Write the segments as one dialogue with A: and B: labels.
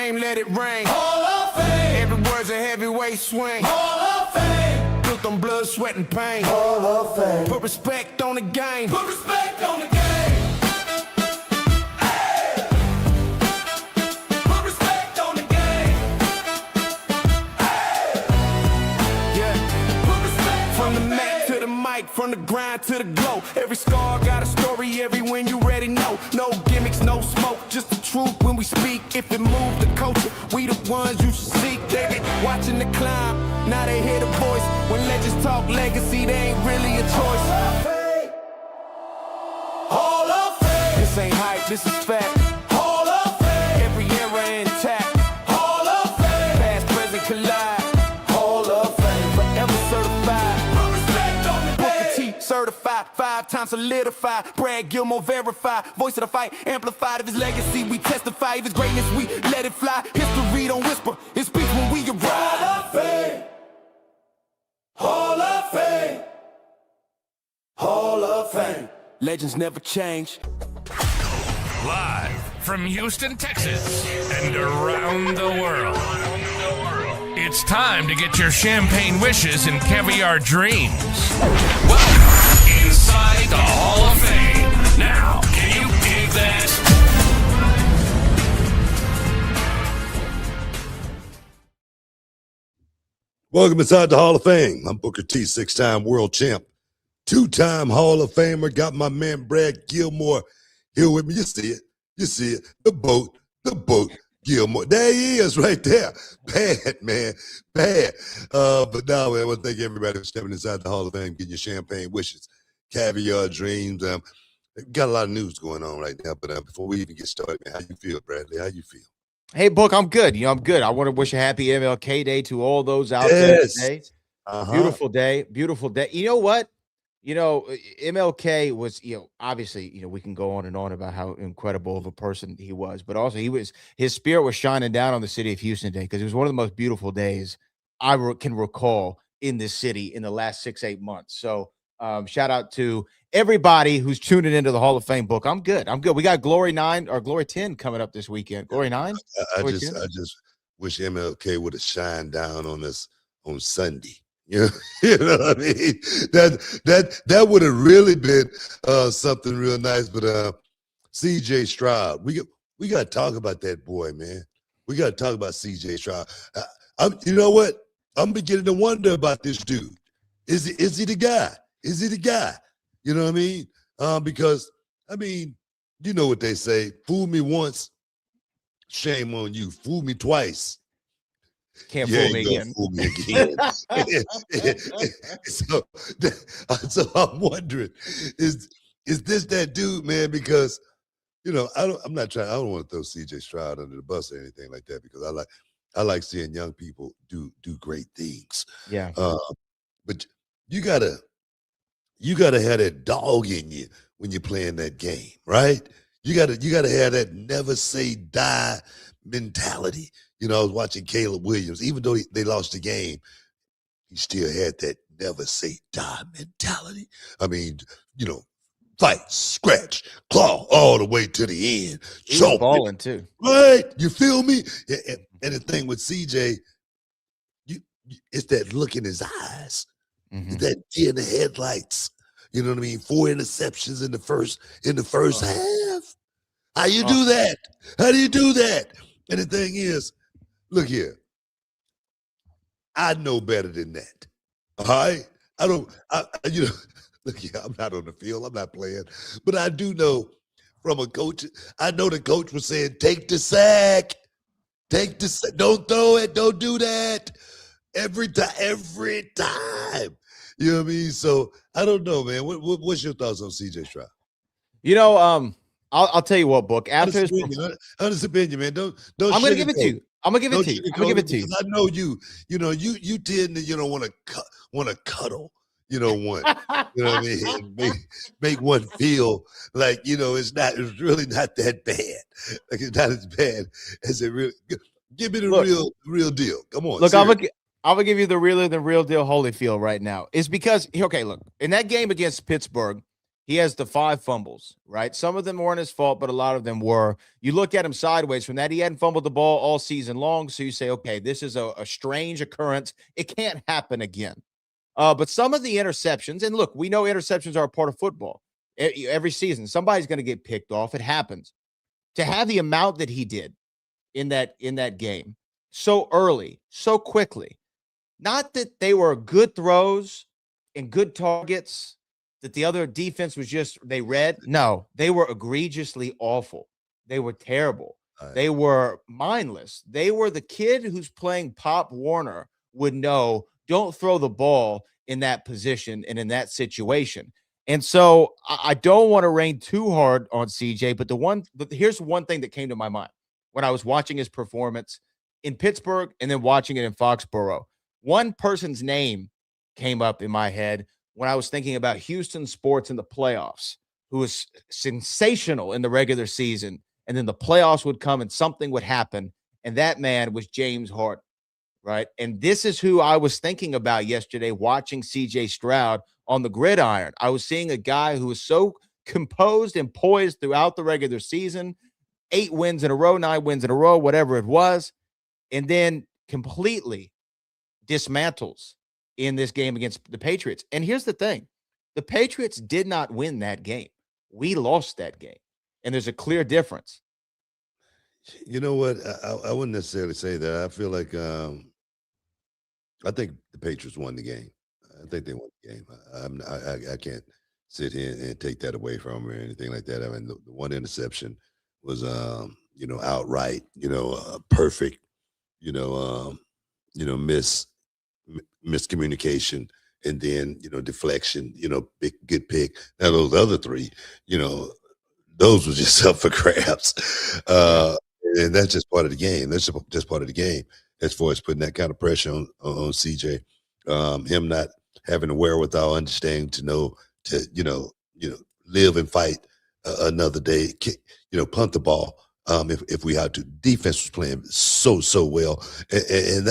A: fame, let it rain. Hall of Fame. Every word's a heavyweight swing. Hall of Fame. Built on blood, sweat, and pain. Hall of Fame. Put respect on the game. Put respect on the game. Hey. Put respect on the game. Hey. Yeah. Put respect from the mat to the mic, from the grind to the glow. Every scar got a story, every win you already know. No gimmicks, no smoke, just the truth when we speak. If it moves the culture, we the ones you should seek. They been watching the climb, now they hear the voice. When legends talk legacy, they ain't really a choice. Hall of Fame. This ain't hype, this is fact. Hall of Fame. Every era intact. Hall of Fame. Past, present collide. Hall of Fame. Forever certified. Put respect on the Booker T certified. 5 times solidified. Brad Gilmore verified. Voice of the fight amplified. Of his legacy we testify. Of his greatness we let it fly. History don't whisper. It speaks when we arrive. Hall of Fame. Hall of Fame. Hall of Fame. Legends never change.
B: Live from Houston, Texas, and around the world. It's time to get your champagne wishes and caviar dreams. Welcome inside the Hall of Fame. Now, can you dig that?
C: Welcome inside the Hall of Fame. I'm Booker T, 6-time world champ, 2-time Hall of Famer. Got my man Brad Gilmore here with me. You see it. You see it. The boat, Gilmore. There he is right there. Bad, man. Bad. But now, man, I want to thank everybody for stepping inside the Hall of Fame, getting your champagne wishes, caviar dreams. Got a lot of news going on right now. But before we even get started, man, how you feel, Bradley? How you feel?
D: Hey, Book, I'm good. I'm good. I want to wish a happy MLK Day to all those out there today. Beautiful day. Beautiful day. You know what? MLK was, obviously, we can go on and on about how incredible of a person he was, but also his spirit was shining down on the city of Houston today because it was one of the most beautiful days I can recall in this city in the last 6-8 months. So shout out to everybody who's tuning into the Hall of Fame, Book. I'm good. We got Glory 9 or Glory 10 coming up this weekend. Glory 9?
C: I just wish MLK would have shined down on us on Sunday. You know what I mean? That would have really been something real nice. But CJ Stroud, we got to talk about that boy, man. We got to talk about CJ Stroud. You know what? I'm beginning to wonder about this dude. Is he the guy? Is he the guy? You know what I mean? Because you know what they say: fool me once, shame on you. Fool me twice.
D: Can't fool me again.
C: Fool me again. so I'm wondering, is this that dude, man? Because I don't want to throw CJ Stroud under the bus or anything like that, because I like seeing young people do great things.
D: Yeah.
C: But you gotta have that dog in you when you're playing that game, right? You gotta have that never say die mentality. I was watching Caleb Williams. Even though they lost the game, he still had that never say die mentality. Fight, scratch, claw all the way to the end.
D: He was balling too.
C: Right? You feel me? And the thing with CJ, it's that look in his eyes. Mm-hmm. It's that deer in the headlights. You know what I mean? 4 interceptions in the first half. How you do that? How do you do that? And the thing is, look here. I know better than that. All right? Look here, I'm not on the field. I'm not playing. But I do know from a coach, I know the coach was saying, take the sack. Take the sack. Don't throw it. Don't do that. Every time. You know what I mean? So I don't know, man. What's your thoughts on CJ Stroud?
D: I'll tell you what, Book. After his
C: honest opinion, man. Don't.
D: I'm gonna give it to you. I'm gonna give it to you.
C: I know you. You tend to want to cuddle. One. You know what I mean? Make one feel like it's really not that bad. Like it's not as bad as it really. Give me the real deal. Come on.
D: Look, I'm gonna give you the realer than real deal Holyfield right now. It's because look, in that game against Pittsburgh, he has the 5 fumbles, right? Some of them weren't his fault, but a lot of them were. You look at him sideways from that. He hadn't fumbled the ball all season long. So you say, okay, this is a strange occurrence. It can't happen again. But some of the interceptions, and look, we know interceptions are a part of football. Every season, somebody's going to get picked off. It happens. To have the amount that he did in that game so early, so quickly, not that they were good throws and good targets that the other defense was just they read. No, they were egregiously awful. They were terrible. They were mindless. They were the kid who's playing Pop Warner would know, don't throw the ball in that position and in that situation. And so I don't want to rain too hard on CJ, but here's one thing that came to my mind when I was watching his performance in Pittsburgh and then watching it in Foxborough. One person's name came up in my head when I was thinking about Houston sports in the playoffs, who was sensational in the regular season. And then the playoffs would come and something would happen. And that man was James Harden, right? And this is who I was thinking about yesterday watching CJ Stroud on the gridiron. I was seeing a guy who was so composed and poised throughout the regular season, 8 wins in a row, 9 wins in a row, whatever it was, and then completely dismantles in this game against the Patriots. And here's the thing. The Patriots did not win that game. We lost that game. And there's a clear difference.
C: You know what? I wouldn't necessarily say that. I feel like I think the Patriots won the game. I think they won the game. I can't sit here and take that away from them or anything like that. I mean, the one interception was outright, perfect, miscommunication, and then deflection, big good pick. Now those other 3, those was just up for grabs. And that's just part of the game. That's just part of the game as far as putting that kind of pressure on CJ. Him not having the wherewithal, understanding to know to live and fight another day. Punt the ball if we had to. Defense was playing so well, and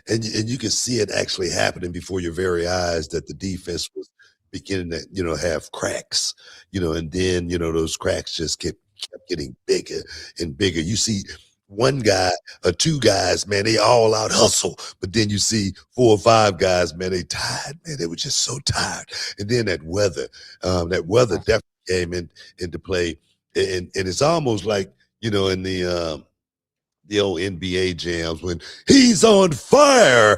C: and you can see it actually happening before your very eyes that the defense was beginning to have cracks, and then those cracks just kept getting bigger and bigger. You see one guy or 2 guys, man, they all out hustle. But then you see 4 or 5 guys, man, they tired, man. They were just so tired. And then that weather definitely came into play. And it's almost like, in the old NBA jams when he's on fire.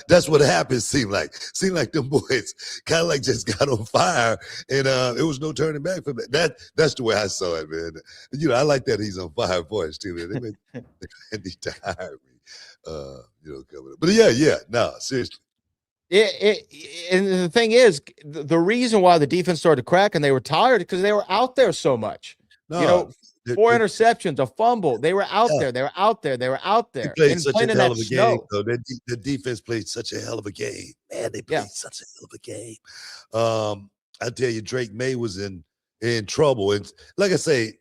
C: That's what happened. Seemed like them boys kind of like just got on fire, and it was no turning back from that. That's the way I saw it, man. I like that he's on fire voice too, man. They tired me, coming up. But no, seriously.
D: And the thing is, the reason why the defense started to crack and they were tired because they were out there so much.
C: No,
D: 4 interceptions, a fumble. They were out there. They were out there. They were out there.
C: They played such a hell of a game, though. The defense played such a hell of a game. Man, they played such a hell of a game. I tell you, Drake May was in trouble. And like I say,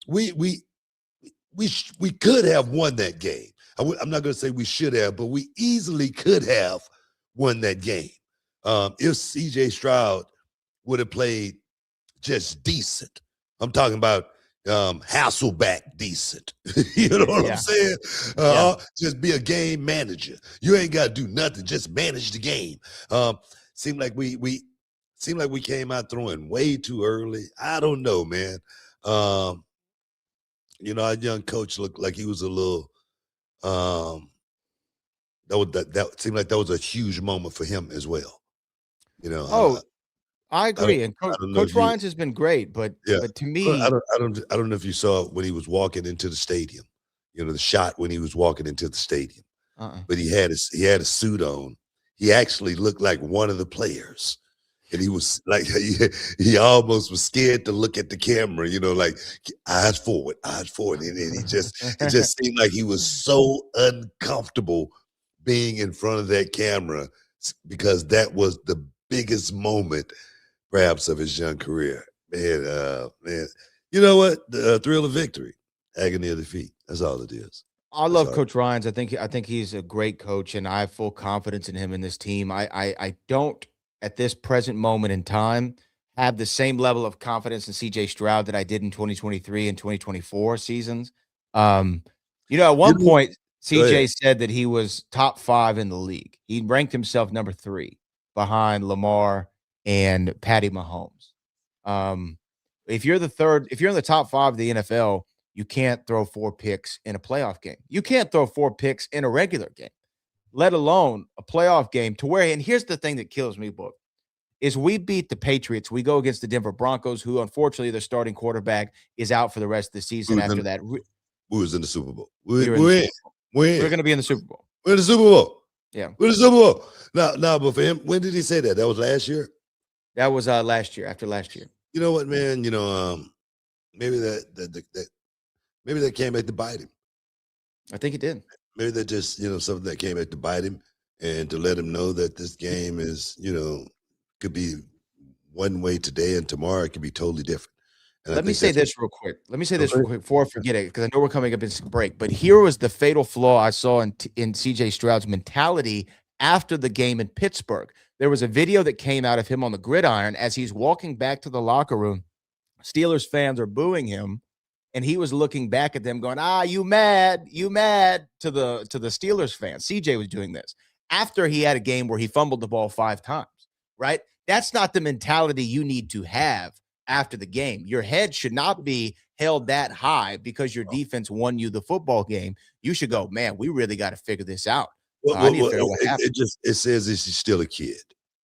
C: we could have won that game. I'm not going to say we should have, but we easily could have won that game. If CJ Stroud would have played just decent. I'm talking about Hasselback decent. You know what I'm saying? Just be a game manager. You ain't got to do nothing. Just manage the game. Seemed like we came out throwing way too early. I don't know, man. Our young coach looked like he was a little. That seemed like that was a huge moment for him as well.
D: I agree, and Coach Ryans has been great, but to me,
C: I don't know if you saw when he was walking into the stadium. The shot when he was walking into the stadium, but he had a suit on. He actually looked like one of the players, and he was like he almost was scared to look at the camera. Like eyes forward, and it just seemed like he was so uncomfortable being in front of that camera because that was the biggest moment perhaps of his young career. Man, you know what? The thrill of victory, agony of defeat. That's all it is.
D: I love Coach Ryans. I think he's a great coach, and I have full confidence in him and this team. I don't at this present moment in time have the same level of confidence in CJ Stroud that I did in 2023 and 2024 seasons. At one point, CJ said that he was top 5 in the league. He ranked himself number 3 behind Lamar and Patty Mahomes. If you're in the top 5 of the NFL, you can't throw 4 picks in a playoff game. You can't throw 4 picks in a regular game, let alone a playoff game to where, and here's the thing that kills me, Book, is we beat the Patriots. We go against the Denver Broncos, who unfortunately their starting quarterback is out for the rest of the season after that.
C: We was in the Super Bowl.
D: We're going to be in the Super Bowl.
C: We're in the Super Bowl.
D: Yeah.
C: We're in the Super Bowl. Now, but for him, when did he say that? That was last year?
D: That was last year, after last year.
C: You know what, man? Maybe maybe that came back to bite him.
D: I think it did.
C: Maybe that just, something that came back to bite him and to let him know that this game is, could be one way today and tomorrow it could be totally different. And
D: Let me say this real quick before I forget it, because I know we're coming up in break. But here was the fatal flaw I saw in CJ Stroud's mentality after the game in Pittsburgh. There was a video that came out of him on the gridiron as he's walking back to the locker room. Steelers fans are booing him, and he was looking back at them going, you mad, to the Steelers fans. CJ was doing this after he had a game where he fumbled the ball 5 times, right? That's not the mentality you need to have after the game. Your head should not be held that high because your defense won you the football game. You should go, man, we really got to figure this out. I need to figure out what happened.
C: It says he's still a kid.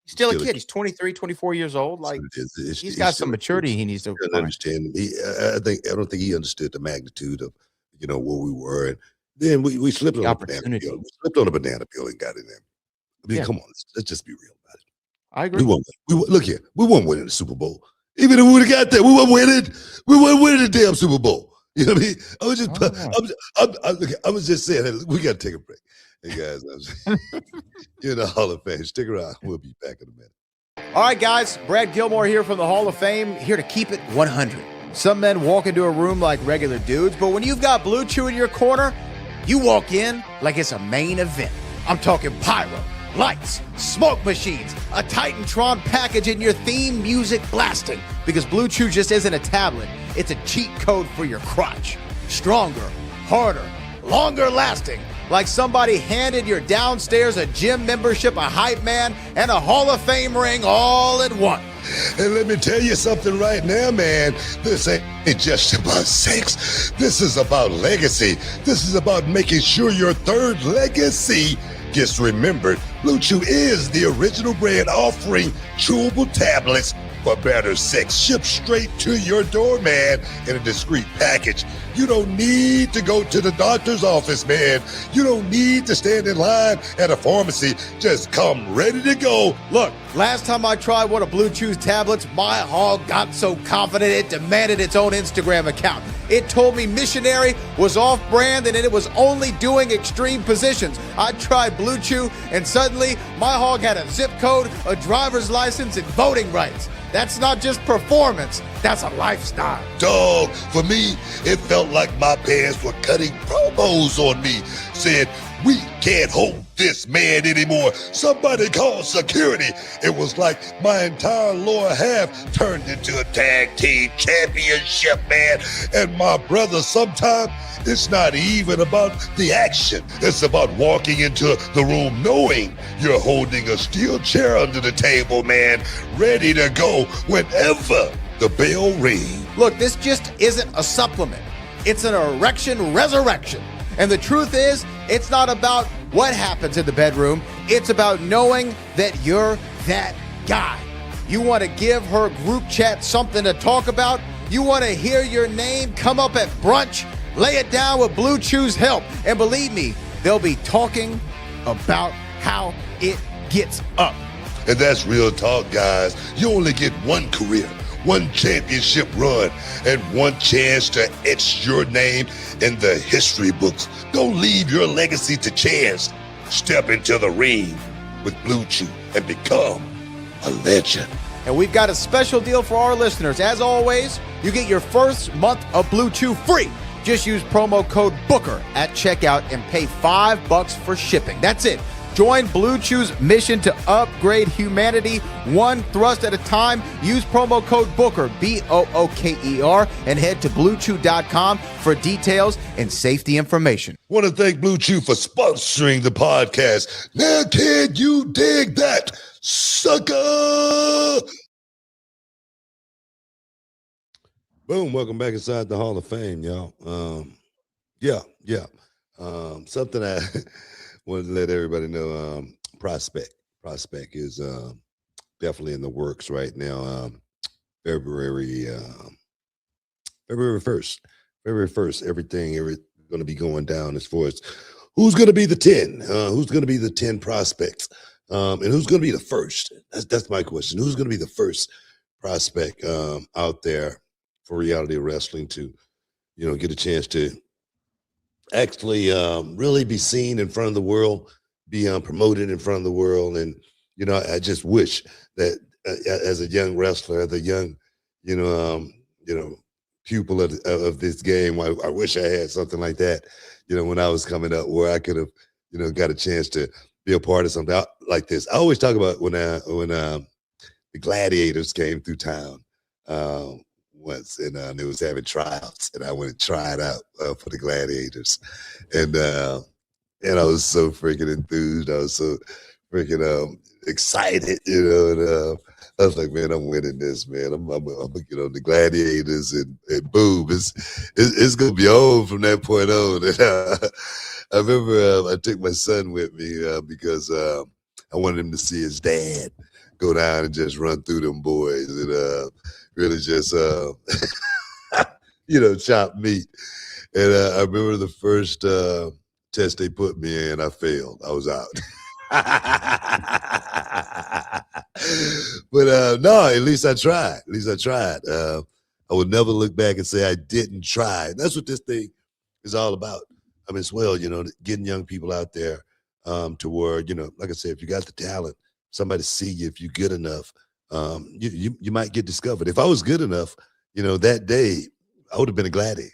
D: He's still a kid. He's 23, 24 years old. Like, he's got some maturity he needs to
C: understand. I don't think he understood the magnitude of, where we were. And then we slipped on a banana peel. We slipped on a banana peel and got in there. I mean, come on, let's just be real about it.
D: I agree.
C: Look here, we won't win in the Super Bowl. Even if we would have got there, we won't win it. We won't win the damn Super Bowl. You know what I mean? I was just saying, hey, we got to take a break. Hey guys, you're in the Hall of Fame. Stick around. We'll be back in a minute.
D: All right, guys. Brad Gilmore here from the Hall of Fame, here to keep it 100. Some men walk into a room like regular dudes, but when you've got Blue Chew in your corner, you walk in like it's a main event. I'm talking pyro, lights, smoke machines, a Titantron package, and your theme music blasting. Because Blue Chew just isn't a tablet. It's a cheat code for your crotch. Stronger, harder, longer lasting. Like somebody handed your downstairs a gym membership, a hype man, and a Hall of Fame ring all in one.
C: And let me tell you something right now, man. This ain't just about sex. This is about legacy. This is about making sure your third legacy gets remembered. Blue Chew is the original brand offering chewable tablets for better sex, shipped straight to your door, man, in a discreet package. You don't need to go to the doctor's office, man. You don't need to stand in line at a pharmacy. Just come ready to go.
D: Look, last time I tried one of Blue Chew's tablets, my hog got so confident it demanded its own Instagram account. It told me missionary was off-brand and it was only doing extreme positions. I tried Blue Chew and suddenly my hog had a zip code, a driver's license, and voting rights. That's not just performance, that's a lifestyle.
C: Dog, for me, it felt like my parents were cutting promos on me, saying, we can't hold this man anymore. Somebody call security. It was like my entire lower half turned into a tag team championship, man. And my brother, sometimes it's not even about the action. It's about walking into the room knowing you're holding a steel chair under the table, man, ready to go whenever the bell rings.
D: Look, this just isn't a supplement. It's an erection resurrection. And the truth is, it's not about what happens in the bedroom. It's about knowing that you're that guy. You want to give her group chat something to talk about? You want to hear your name come up at brunch? Lay it down with Blue Chew's help. And believe me, they'll be talking about how it gets up.
C: And that's real talk, guys. You only get one career, one championship run, and one chance to etch your name in the history books. Don't leave your legacy to chance. Step into the ring with Blue Chew and become a legend.
D: And we've got a special deal for our listeners. As always, you get your first month of Blue Chew free. Just use promo code BOOKER at checkout and pay $5 for shipping. That's it. Join Blue Chew's mission to upgrade humanity one thrust at a time. Use promo code Booker, BOOKER, and head to BlueChew.com for details and safety information.
C: Want to thank Blue Chew for sponsoring the podcast. Now, can you dig that, sucker? Boom, welcome back inside the Hall of Fame, y'all. Something I wanted to let everybody know, Prospect is definitely in the works right now. February 1st, everything going to be going down as far as who's going to be the 10, who's going to be the 10 prospects, and who's going to be the first. That's my question. Who's going to be the first prospect out there for reality wrestling to, get a chance to actually really be seen in front of the world, be promoted in front of the world. And, I just wish that as a young wrestler, as a young, pupil of this game, I wish I had something like that, when I was coming up, where I could have, got a chance to be a part of something like this. I always talk about when the Gladiators came through town once, and it was having tryouts, and I went and tried out for the Gladiators, and I was so freaking enthused. I was so freaking excited, and I was like, man, I'm winning this, man. I'm get on the Gladiators, and boom, it's gonna be on from that point on. And, I remember I took my son with me because I wanted him to see his dad go down and just run through them boys and really just chop meat. And I remember the first test they put me in, I failed. I was out. But no, at least I tried. I would never look back and say I didn't try. And that's what this thing is all about. I mean, as well, getting young people out there to where, like I said, if you got the talent, somebody see you, if you're good enough, you might get discovered. If I was good enough, that day, I would have been a gladiator.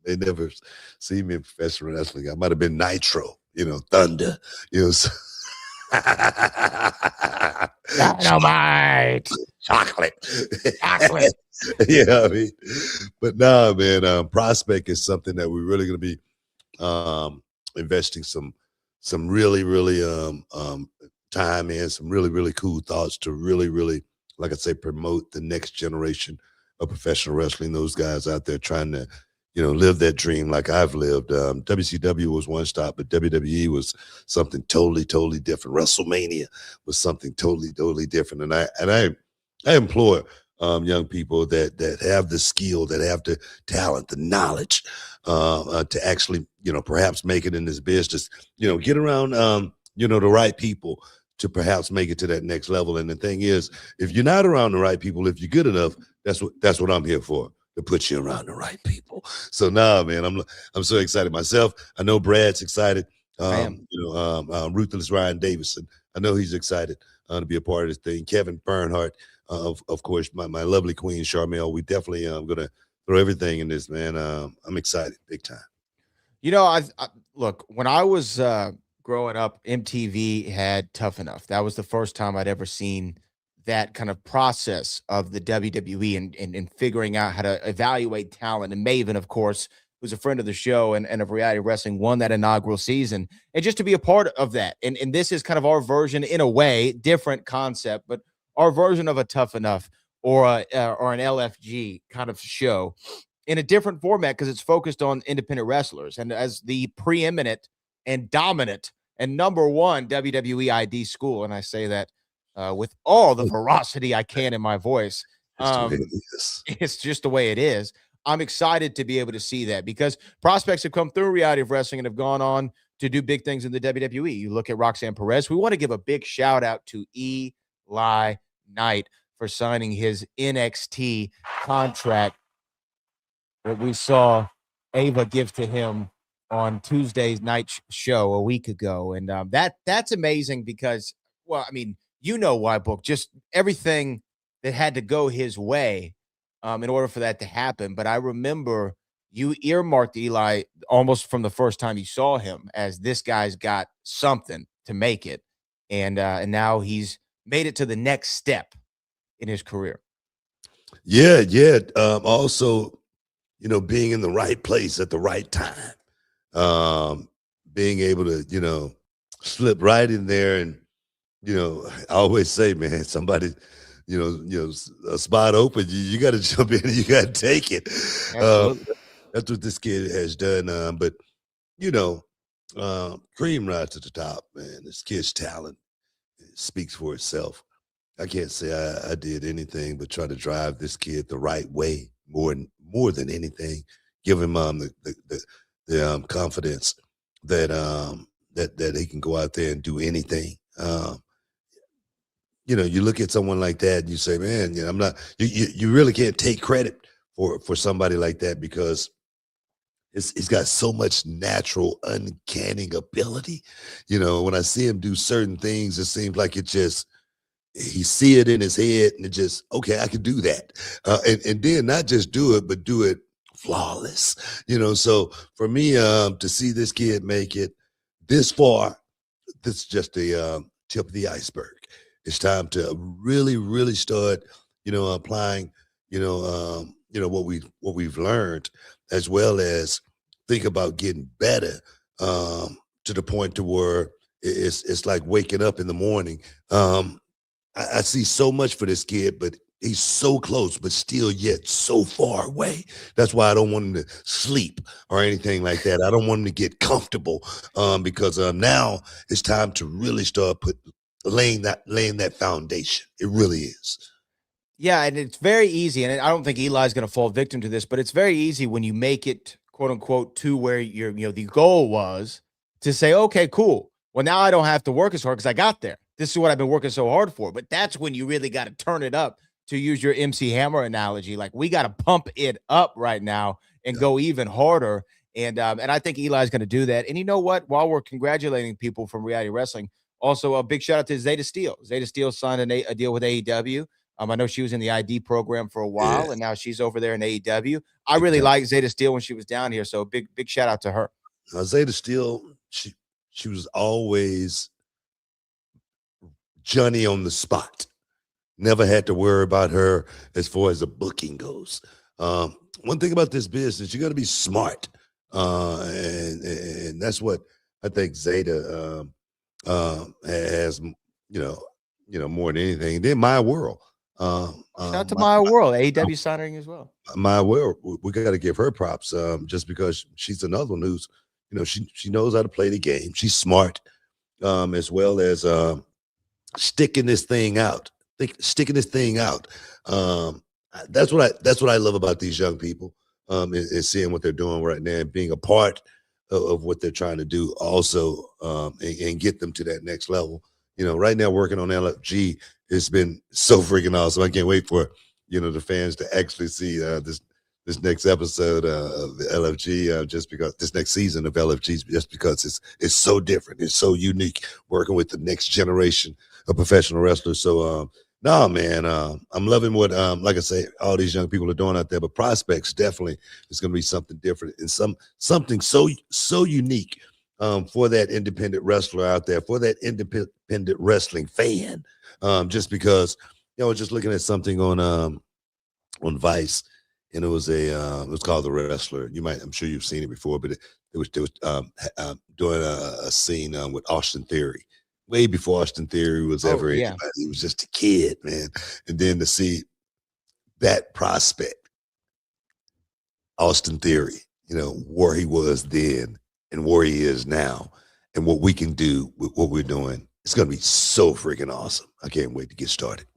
C: They never see me in professional wrestling. I might have been Nitro, Thunder, so
D: Dynamite.
C: chocolate. I mean, but no, man, Prospect is something that we're really going to be investing some really time in, some really cool thoughts to really, like I say, promote the next generation of professional wrestling. Those guys out there trying to live that dream like I've lived. WCW was one stop, but WWE was something totally different. WrestleMania was something totally different. And I implore young people that have the skill, that have the talent, the knowledge to actually, perhaps make it in this business, get around, the right people to perhaps make it to that next level. And the thing is, if you're not around the right people, if you're good enough, that's what I'm here for. To put you around the right people. So nah, man, I'm so excited myself. I know Brad's excited. Ruthless Ryan Davison, I know he's excited to be a part of this thing. Kevin Bernhardt, of course, my lovely queen Charmel. We definitely gonna throw everything in this, man. I'm excited, big time.
D: I look, when I was growing up, MTV had Tough Enough. That was the first time I'd ever seen that kind of process of the WWE and figuring out how to evaluate talent. And Maven, of course, who's a friend of the show and of reality wrestling, won that inaugural season. And just to be a part of that. And this is kind of our version, in a way, different concept, but our version of a Tough Enough or an LFG kind of show in a different format, because it's focused on independent wrestlers. And as the preeminent and dominant and number one WWE ID school, and I say that with all the veracity I can in my voice. It's just the way it is. I'm excited to be able to see that, because prospects have come through reality of wrestling and have gone on to do big things in the WWE. You look at Roxanne Perez. We want to give a big shout out to Eli Knight for signing his NXT contract that we saw Ava give to him on Tuesday's night show a week ago. And that's amazing because, well, I mean, why, Book, just everything that had to go his way in order for that to happen. But I remember you earmarked Eli almost from the first time you saw him as this guy's got something to make it. And now he's made it to the next step in his career.
C: Yeah, yeah. Also, being in the right place at the right time. Being able to, slip right in there. And, I always say, man, somebody, a spot open, you got to jump in and you got to take it.
D: Absolutely.
C: That's what this kid has done. But, cream right to the top, man. This kid's talent speaks for itself. I can't say I did anything but try to drive this kid the right way more than anything. Give him the confidence that that he can go out there and do anything. You look at someone like that and you say, man, I'm not. You really can't take credit for somebody like that because he's got so much natural, uncanny ability. When I see him do certain things, it seems like he see it in his head and it just, okay, I can do that. And then not just do it, but do it flawless, so for me, to see this kid make it this far, this is just the tip of the iceberg. It's time to really, really start, applying, what we've learned, as well as think about getting better, to the point to where it's like waking up in the morning. I see so much for this kid, but he's so close, but still yet so far away. That's why I don't want him to sleep or anything like that. I don't want him to get comfortable, because now it's time to really start laying that foundation. It really is.
D: Yeah, and it's very easy, and I don't think Eli's going to fall victim to this, but it's very easy when you make it, quote unquote, to where the goal was to say, okay, cool. Well, now I don't have to work as hard because I got there. This is what I've been working so hard for. But that's when you really got to turn it up, to use your MC Hammer analogy. Like, we got to pump it up right now and go even harder. And I think Eli's going to do that. And you know what? While we're congratulating people from Reality Wrestling, also a big shout out to Zeta Steel. Zeta Steel signed a deal with AEW. I know she was in the ID program for a while, and now she's over there in AEW. I really liked Zeta Steel when she was down here, so big shout out to her.
C: Zeta Steel, she was always Johnny on the spot. Never had to worry about her as far as the booking goes. One thing about this business, you got to be smart, and that's what I think Zeta has. More than anything. Then My World.
D: Shout out to My World, AEW signing as well.
C: My World, we got to give her props, just because she's another one who's, she knows how to play the game. She's smart, as well as sticking this thing out. That's what I love about these young people, is seeing what they're doing right now and being a part of what they're trying to do also, and get them to that next level. Right now working on LFG, it's been so freaking awesome. I can't wait for, the fans to actually see this next episode of LFG, just because this next season of LFG, just because it's so different. It's so unique working with the next generation of professional wrestlers. So, no, man, I'm loving what, like I say, all these young people are doing out there, but prospects definitely is going to be something different and something so unique, for that independent wrestler out there, for that independent wrestling fan, just because, just looking at something on Vice, and it was called The Wrestler. I'm sure you've seen it before, but it was doing a scene with Austin Theory. Way before Austin Theory was ever anybody. He was just a kid, man. And then to see that prospect, Austin Theory, where he was then and where he is now, and what we can do with what we're doing, it's going to be so freaking awesome. I can't wait to get started.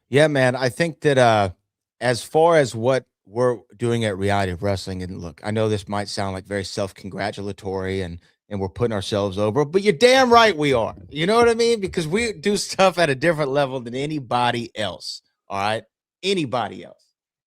D: Yeah, man. I think that as far as what we're doing at Reality of Wrestling, and look, I know this might sound like very self-congratulatory and we're putting ourselves over, but you're damn right we are. You know what I mean? Because we do stuff at a different level than anybody else. All right? Anybody else.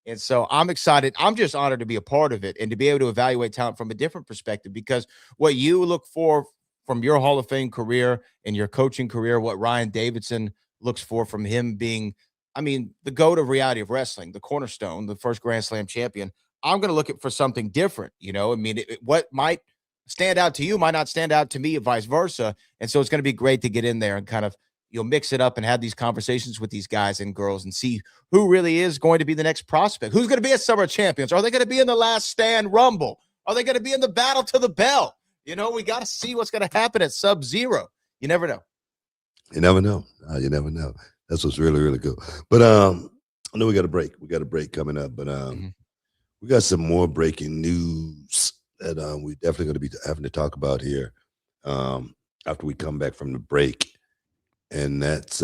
D: And so I'm excited. I'm just honored to be a part of it and to be able to evaluate talent from a different perspective, because what you look for from your Hall of Fame career and your coaching career, what Ryan Davidson looks for from him being, the GOAT of Reality of Wrestling, the cornerstone, the first Grand Slam champion. I'm going to look for something different. I mean, what might stand out to you might not stand out to me, and vice versa. And so it's going to be great to get in there and kind of mix it up and have these conversations with these guys and girls and see who really is going to be the next prospect. Who's going to be at Summer Champions? Are they going to be in the Last Stand Rumble? Are they going to be in the Battle to the Bell? We got to see what's going to happen at Sub-Zero. You never know.
C: You never know. You never know. That's what's really, really cool. But I know we got a break. We got a break coming up, but we got some more breaking news that we definitely going to be having to talk about here after we come back from the break. And that's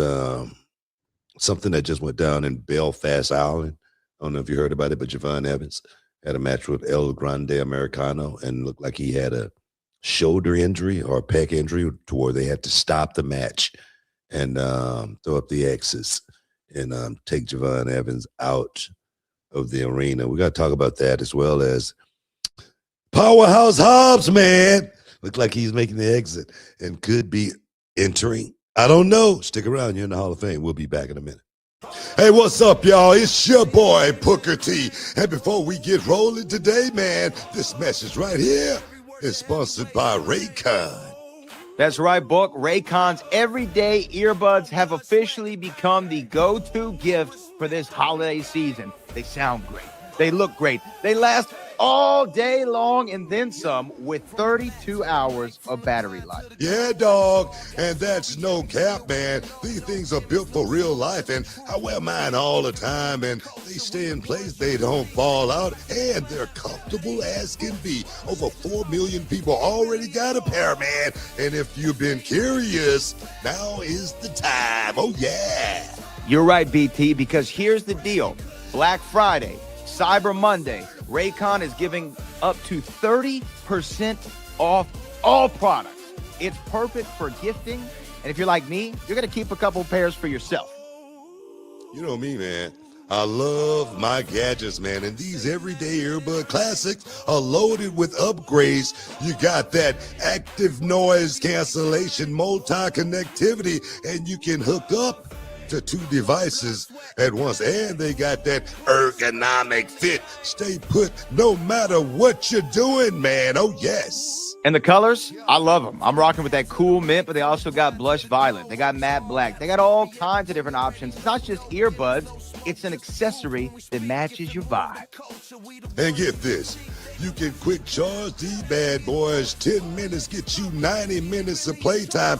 C: something that just went down in Belfast, Ireland. I don't know if you heard about it, but Javon Evans had a match with El Grande Americano and looked like he had a shoulder injury or a pec injury to where they had to stop the match and throw up the X's and take Javon Evans out of the arena. We got to talk about that, as well as Powerhouse Hobbs, man. Looked like he's making the exit and could be entering. I don't know. Stick around. You're in the Hall of Fame. We'll be back in a minute. Hey, what's up, y'all? It's your boy, Booker T. And before we get rolling today, man, this message right here is sponsored by Raycon.
D: That's right, Book. Raycon's everyday earbuds have officially become the go-to gift for this holiday season. They sound great. They look great. They last all day long and then some, with 32 hours of battery life.
C: Yeah, dog. And that's no cap, man. These things are built for real life, and I wear mine all the time, and they stay in place. They don't fall out, and they're comfortable as can be. Over 4 million people already got a pair, man. And if you've been curious, now is the time. Oh, yeah.
D: You're right, BT, because here's the deal. Black Friday, Cyber Monday, Raycon is giving up to 30% off all products. It's perfect for gifting. And if you're like me, you're going to keep a couple pairs for yourself.
C: You know me, man. I love my gadgets, man. And these everyday earbud classics are loaded with upgrades. You got that active noise cancellation, multi-connectivity, and you can hook up to 2 devices at once, and they got that ergonomic fit. Stay put no matter what you're doing, man. Oh, yes.
D: And the colors, I love them. I'm rocking with that cool mint, but they also got blush violet. They got matte black. They got all kinds of different options. It's not just earbuds. It's an accessory that matches your vibe.
C: And get this. You can quick charge these bad boys. 10 minutes get you 90 minutes of playtime.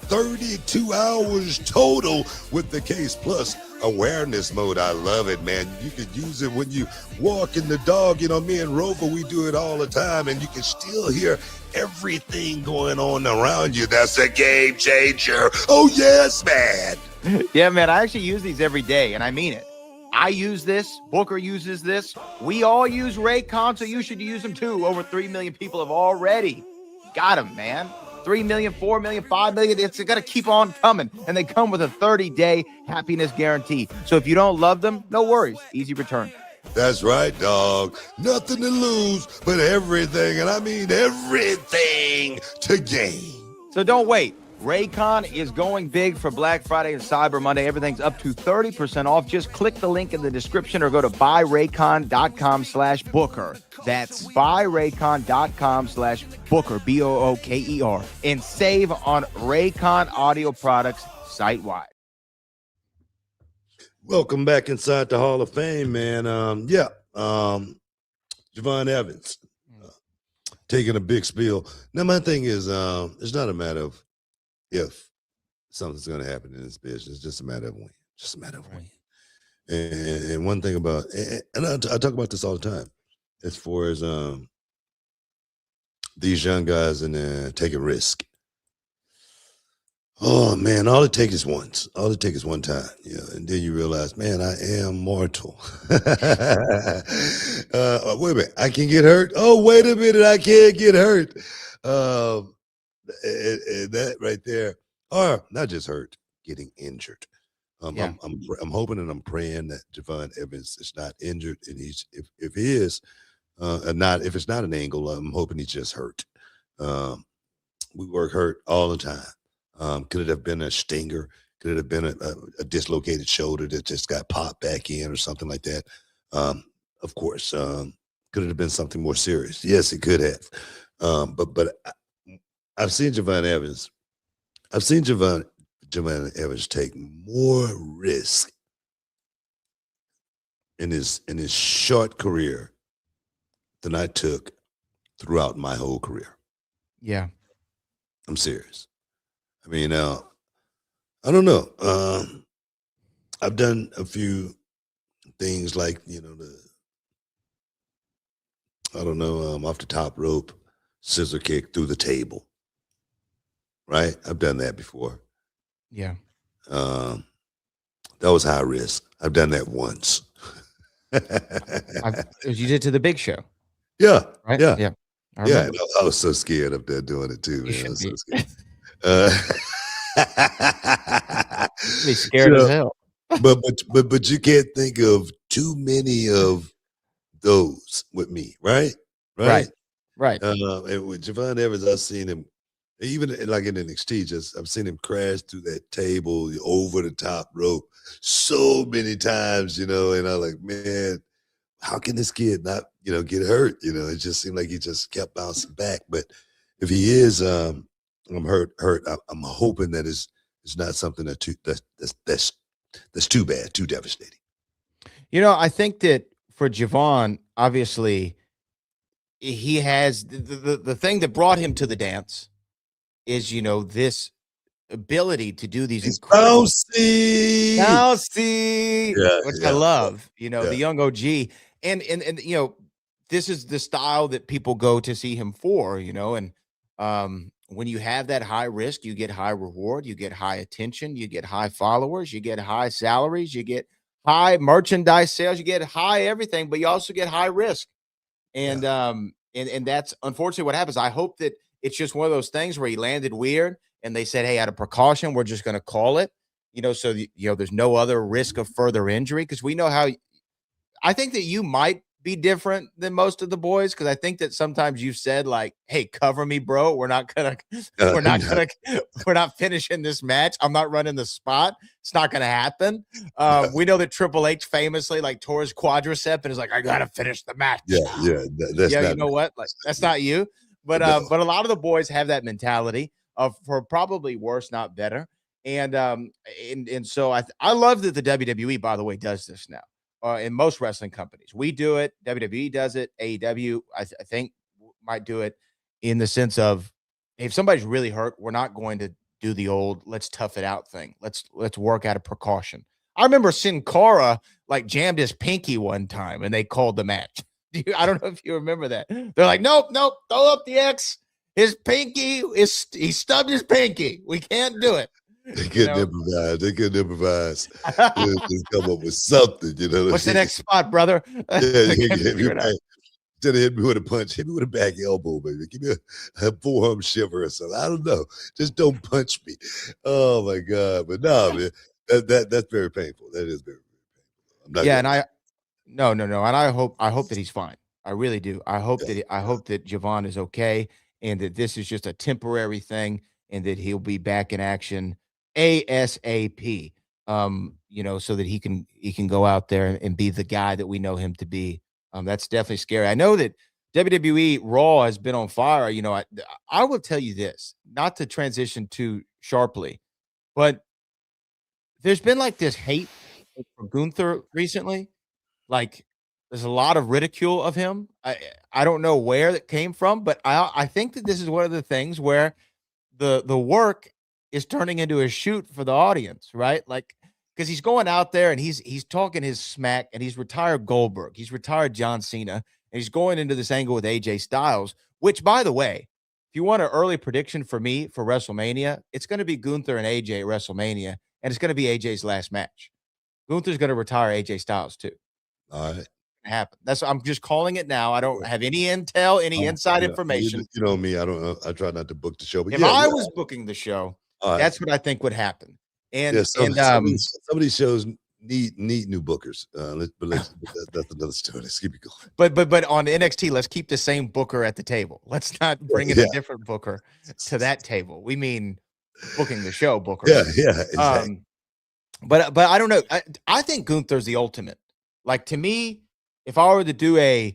C: 32 hours total with the Case Plus awareness mode. I love it, man. You could use it when you walking the dog. Me and Rover, we do it all the time, and you can still hear everything going on around you. That's a game changer. Oh, yes, man.
D: Yeah, man, I actually use these every day, and I mean it. I use this. Booker uses this. We all use Raycon, so you should use them too. Over 3 million people have already got them, man. 3 million, 4 million, 5 million. It's going to keep on coming. And they come with a 30-day happiness guarantee. So if you don't love them, no worries. Easy return.
C: That's right, dog. Nothing to lose, but everything, and I mean everything, to gain.
D: So don't wait. Raycon is going big for Black Friday and Cyber Monday. Everything's up to 30% off. Just click the link in the description or go to buyraycon.com/Booker. That's buyraycon.com/Booker, Booker, and save on Raycon audio products site-wide.
C: Welcome back inside the Hall of Fame, man. Javon Evans taking a big spiel. Now, my thing is, it's not a matter of if something's going to happen in this business. It's just a matter of when. Just a matter of when. And one thing about, and I talk about this all the time, as far as these young guys and taking risk. Oh, man, all it takes is once. All it takes is one time. And then you realize, man, I am mortal. Wait a minute, I can get hurt? Oh, wait a minute, I can't get hurt. That right there, or not just hurt, getting injured. I'm hoping and I'm praying that Javon Evans is not injured, and he's if he is, if it's not an angle, I'm hoping he's just hurt. We work hurt all the time. Could it have been a stinger? Could it have been a dislocated shoulder that just got popped back in or something like that? Of course, Could it have been something more serious? Yes, it could have. But I've seen Javon Evans. I've seen Javon Evans take more risk in his short career than I took throughout my whole career.
D: Yeah.
C: I'm serious. I mean, I don't know. I've done a few things like, off the top rope, scissor kick through the table. Right? I've done that before.
D: Yeah.
C: That was high risk. I've done that once.
D: You did to the Big Show.
C: Yeah.
D: Right?
C: Yeah.
D: Yeah.
C: Yeah. I was so scared up there doing it too, man. I was so scared.
D: Be scared as hell.
C: but you can't think of too many of those with me, right?
D: Right.
C: And with Javon Evans, I've seen him even like in NXT. I've seen him crash through that table over the top rope so many times, and I'm like, man, how can this kid not, get hurt? It just seemed like he just kept bouncing back. But if he is, I'm hurt. I'm hoping that it's not something that's too bad, too devastating.
D: I think that for Javon, obviously, he has the thing that brought him to the dance is, this ability to do these incredible
C: bouncy,
D: which I love, the young OG. And this is the style that people go to see him for, and when you have that high risk, you get high reward, you get high attention, you get high followers, you get high salaries, you get high merchandise sales, you get high everything, but you also get high risk. And and that's unfortunately what happens. I hope that it's just one of those things where he landed weird and they said, hey, out of precaution, we're just going to call it, so there's no other risk of further injury. Because we know how I think that you might be different than most of the boys, because I think that sometimes you've said like, hey, cover me, bro. We're not finishing this match. I'm not running the spot. It's not gonna happen. We know that Triple H famously like tore his quadricep and is like, I gotta finish the match.
C: That's
D: you know what? Like, that's not you. But a lot of the boys have that mentality of for probably worse, not better. And so I love that the WWE, by the way, does this now. In most wrestling companies, we do it. WWE does it. AEW, I think, might do it in the sense of, if somebody's really hurt, we're not going to do the old let's tough it out thing. Let's work out a precaution. I remember Sin Cara like jammed his pinky one time, and they called the match. I don't know if you remember that. They're like, nope, throw up the X. His pinky he stubbed his pinky. We can't do it.
C: They couldn't improvise. They couldn't improvise. Just come up with something,
D: What's the next spot, brother?
C: Instead of hit me with a punch, hit me with a back elbow, baby. Give me a forearm shiver or something. I don't know. Just don't punch me. Oh my God. But no, man, that's very painful. That is very, very painful.
D: And I hope that he's fine. I really do. I hope that Javon is okay, and that this is just a temporary thing, and that he'll be back in action ASAP. So that he can go out there and be the guy that we know him to be. That's definitely scary. I know that WWE Raw has been on fire. I will tell you this, not to transition too sharply, but there's been like this hate for Gunther recently. Like, there's a lot of ridicule of him. I don't know where that came from, but I think that this is one of the things where the work is turning into a shoot for the audience, right? Like, because he's going out there and he's talking his smack, and he's retired Goldberg, he's retired John Cena, and he's going into this angle with AJ Styles, which, by the way, if you want an early prediction for me for WrestleMania, it's going to be Gunther and AJ at WrestleMania, and it's going to be AJ's last match. Gunther's going to retire AJ Styles too.
C: All right.
D: Happen. I'm just calling it now. I don't have any intel, any inside information.
C: You know me. I try not to book the show, but
D: if I was booking the show, that's what I think would happen. And some
C: of these shows need new bookers. But that's another story. Let's keep it going.
D: But on NXT, let's keep the same booker at the table. Let's not bring in a different booker to that table. We mean booking the show booker.
C: Yeah. Exactly.
D: But I don't know. I think Gunther's the ultimate. Like, to me, if I were to do a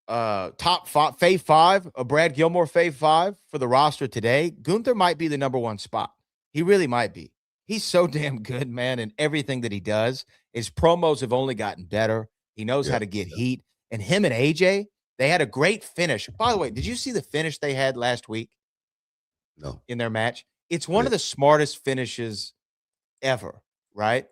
D: top five, Fave 5, Brad Gilmore Fave 5 for the roster today, Gunther might be the number 1 spot. He really might be. He's so damn good, man, and everything that he does. His promos have only gotten better. He knows how to get heat. And him and AJ, they had a great finish. By the way, did you see the finish they had last week?
C: No.
D: In their match? It's one of the smartest finishes ever, right?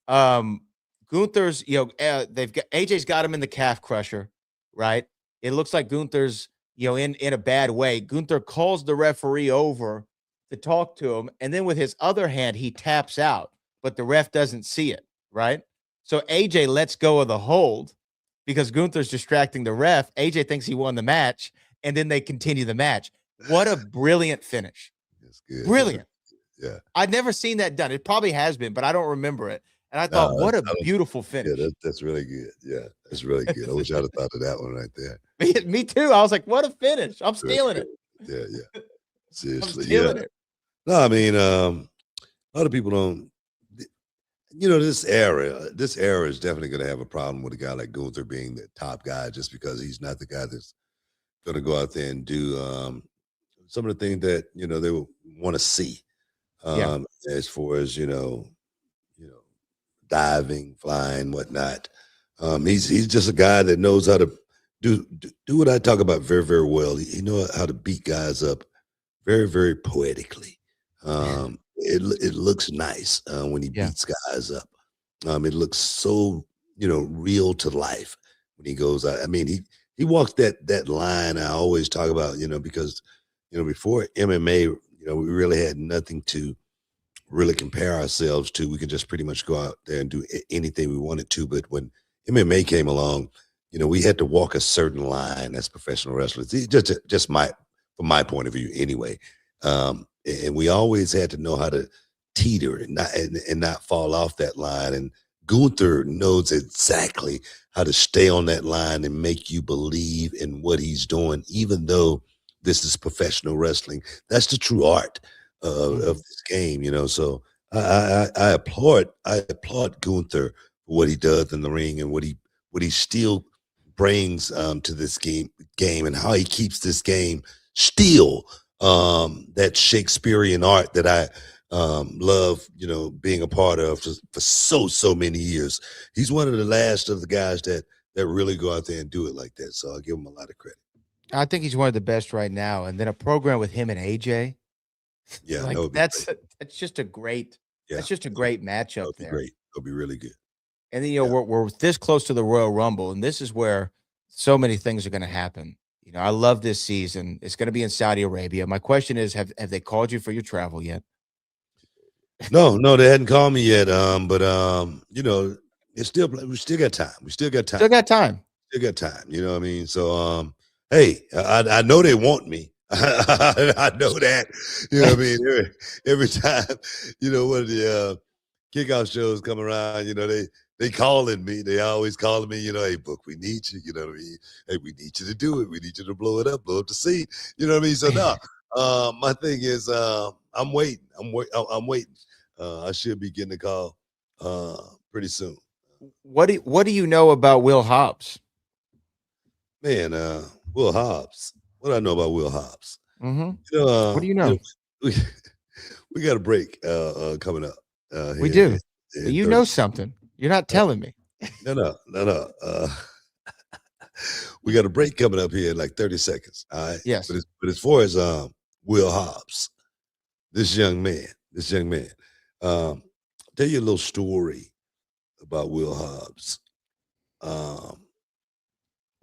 D: Gunther's, they've got AJ's got him in the calf crusher, right? It looks like Gunther's, in a bad way. Gunther calls the referee over to talk to him, and then with his other hand, he taps out, but the ref doesn't see it, right? So AJ lets go of the hold because Gunther's distracting the ref. AJ thinks he won the match, and then they continue the match. What a brilliant finish.
C: That's good.
D: Brilliant.
C: Yeah.
D: I'd never seen that done. It probably has been, but I don't remember it. And I thought, what a beautiful finish.
C: Yeah, that's really good. Yeah, that's really good. I wish I'd have thought of that one right there.
D: Me too. I was like, what a finish. I'm stealing it.
C: Yeah. Seriously.
D: I'm stealing it.
C: No, I mean, a lot of people don't, this era is definitely going to have a problem with a guy like Gunther being the top guy just because he's not the guy that's going to go out there and do some of the things that, they will want to see as far as, diving, flying, whatnot. He's just a guy that knows how to do what I talk about very, very well. He knows how to beat guys up very, very poetically. It looks nice when he beats guys up. It looks so, real to life when he goes out. I mean, he walks that line I always talk about, because, before MMA, we really had nothing to really compare ourselves to. We could just pretty much go out there and do anything we wanted to. But when MMA came along, we had to walk a certain line as professional wrestlers. Just from my point of view, anyway. And we always had to know how to teeter and not fall off that line. And Gunther knows exactly how to stay on that line and make you believe in what he's doing, even though this is professional wrestling. That's the true art of this game, So I applaud Gunther for what he does in the ring and what he still brings to this game and how he keeps this game still that Shakespearean art that I love, being a part of for so many years. He's one of the last of the guys that really go out there and do it like that. So I'll give him a lot of credit.
D: I think he's one of the best right now. And then a program with him and AJ.
C: Yeah,
D: that's just a great matchup there.
C: Great. It'll be really good.
D: And then we're this close to the Royal Rumble, and this is where so many things are going to happen. I love this season. It's going to be in Saudi Arabia. My question is, have they called you for your travel yet?
C: No, they hadn't called me yet. But we still got time. Still got time. You know what I mean? So hey, I know they want me. I know that. You know what I mean? Every time, one of the kickoff shows come around, they calling me. They always calling me, hey, Book, we need you. You know what I mean? Hey, we need you to do it. We need you to blow up the scene. You know what I mean? So no, my thing is I'm waiting. I'm waiting. I should be getting a call pretty soon.
D: What do you know about Will Hobbs?
C: Man, Will Hobbs. What do I know about Will Hobbs?
D: Mm-hmm. What do you know?
C: We got a break coming up.
D: We do. You know something. You're not telling me.
C: No. We got a break coming up here in like 30 seconds. All right.
D: Yes.
C: But as far as Will Hobbs, this young man, tell you a little story about Will Hobbs. I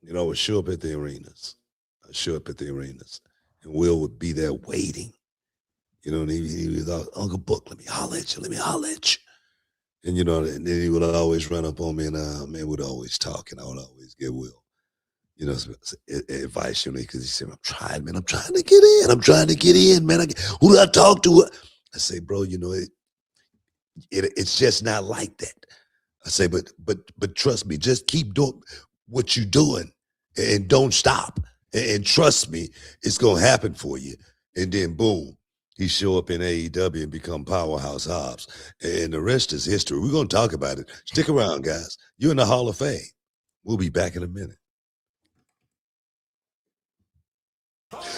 C: would show up at the arenas. And Will would be there waiting. And he was like, Uncle Book, let me holler at you. And, and then he would always run up on me and, man, would always talk, and I would always give Will, advice, because he said, I'm trying to get in, man. Who do I talk to? I say, bro, it's just not like that. I say, but trust me, just keep doing what you're doing and don't stop. And trust me, it's going to happen for you. And then boom, he show up in AEW and become Powerhouse Hobbs. And the rest is history. We're going to talk about it. Stick around, guys. You're in the Hall of Fame. We'll be back in a minute.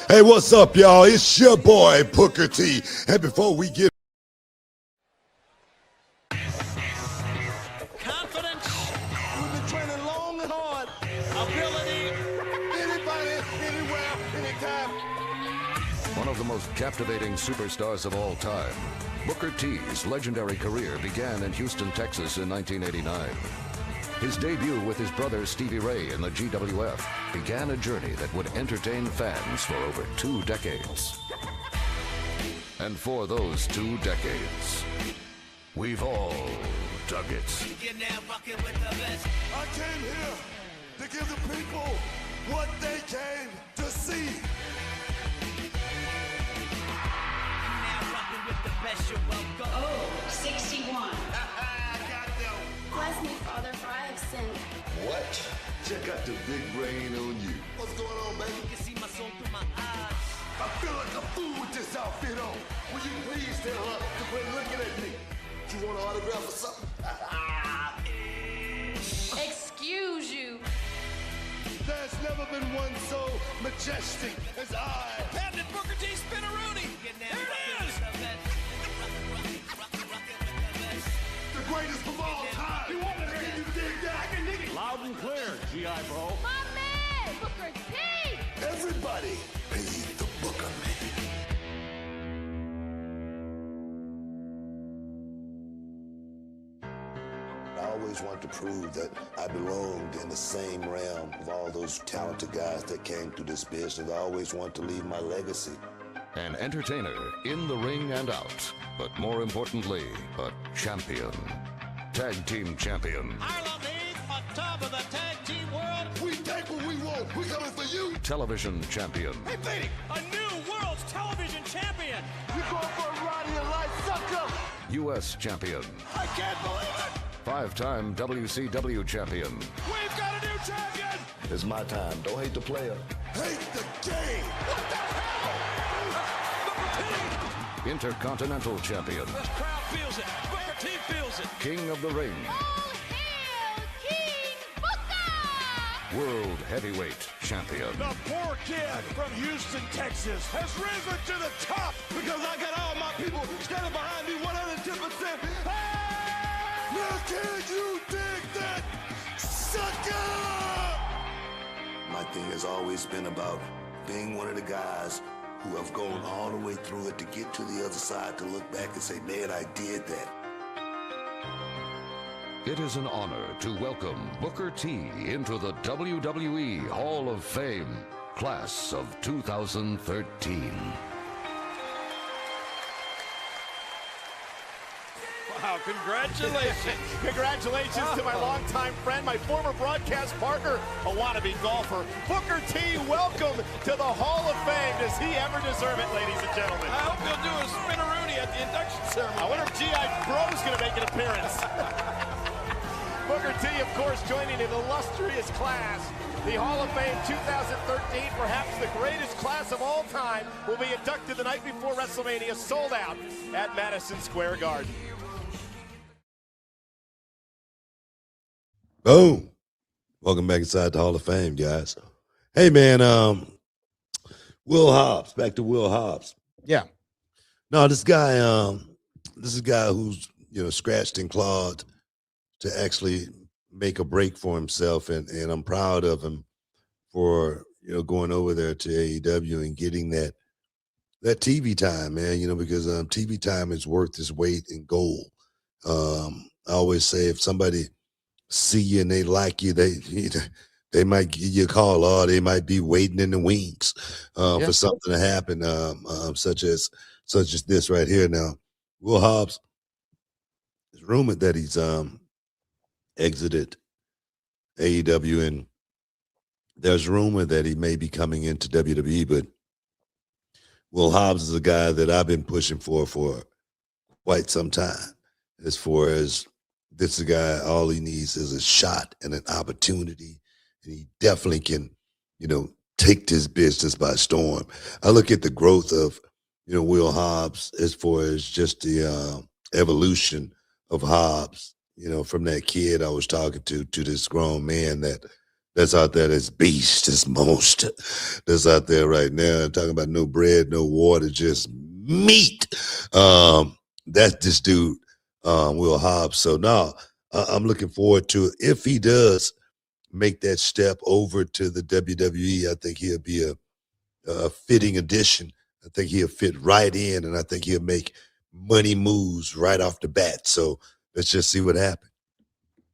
C: Hey, what's up, y'all? It's your boy, Booker T. And before we get
A: Confidence. We've been training long and hard. Ability. Anybody, anywhere, anytime.
E: One of the most captivating superstars of all time, Booker T's legendary career began in Houston, Texas in 1989. His debut with his brother Stevie Ray in the GWF began a journey that would entertain fans for over 2 decades. And for those 2 decades, we've all dug it.
C: I came here to give the people what they came to see.
F: Oh, 61. Bless me, Father, for I have sinned.
C: What? Check out the big brain on you. What's going on, baby?
A: You can see my soul through my eyes.
C: I feel like a fool with this outfit on. Will you please tell her to quit looking at me? You want an autograph or something?
F: Excuse you.
C: There's never been one so majestic as I.
A: Patented Booker T Spinneroonie. There it is.
C: The greatest of all time. You want to hear you dig that? I can dig it.
G: Loud and clear, G.I. Bro.
F: My man, Booker T.
C: Everybody paid the Booker man. I always wanted to prove that I belonged in the same realm of all those talented guys that came through this business. I always wanted to leave my legacy.
E: An entertainer in the ring and out, but more importantly, a champion. Tag team champion.
A: Harlem Heat on top of the tag team world.
C: We take what we want. We coming for you.
E: Television champion.
A: Hey, Beatty, a new world's television champion.
C: You going for a ride in your life, sucker?
E: U.S. champion.
A: I can't believe it.
E: 5-time WCW champion.
A: We've got a new champion.
C: It's my time. Don't hate the player. Hate the game.
A: What the hell? Booker T.
E: Intercontinental champion.
A: This crowd feels it. Booker T feels it.
E: King of the ring.
F: All hail King Booker!
E: World heavyweight champion.
G: The poor kid from Houston, Texas has risen to the top because I got all my people standing behind me 110%. Hey!
C: Now can you dig that, sucker? My thing has always been about being one of the guys who have gone all the way through it to get to the other side, to look back and say, man, I did that.
E: It is an honor to welcome Booker T into the WWE Hall of Fame, class of 2013.
G: Wow, congratulations. Congratulations to my longtime friend, my former broadcast partner, a wannabe golfer. Booker T, welcome to the Hall of Fame. Does he ever deserve it, ladies and gentlemen?
A: I hope he'll do a spinneroonie at the induction ceremony.
G: I wonder if G.I. Bro's going to make an appearance. Booker T, of course, joining an illustrious class. The Hall of Fame 2013, perhaps the greatest class of all time, will be inducted the night before WrestleMania, sold out at Madison Square Garden.
C: Boom. Welcome back inside the Hall of Fame, guys. Hey, man, Will Hobbs, back to Will Hobbs.
D: Yeah.
C: No, this is a guy who's, scratched and clawed to actually make a break for himself. And I'm proud of him for, going over there to AEW and getting that TV time, man, because TV time is worth its weight in gold. I always say if somebody see you and they like you, they might give you a call, or they might be waiting in the wings for something to happen, such as this right here. Now, Will Hobbs, it's rumored that he's exited AEW, and there's rumor that he may be coming into WWE, but Will Hobbs is a guy that I've been pushing for quite some time. As far as this is a guy, all he needs is a shot and an opportunity, and he definitely can, take this business by storm. I look at the growth of, Will Hobbs as far as just the evolution of Hobbs, from that kid I was talking to this grown man that that's out there, that's beast, that's monster, that's out there right now. Talking about no bread, no water, just meat. That's this dude, Will Hobbs. So now I'm looking forward to it. If he does make that step over to the WWE, I think he'll be a fitting addition. I think he'll fit right in, and I think he'll make money moves right off the bat. So let's just see what happens.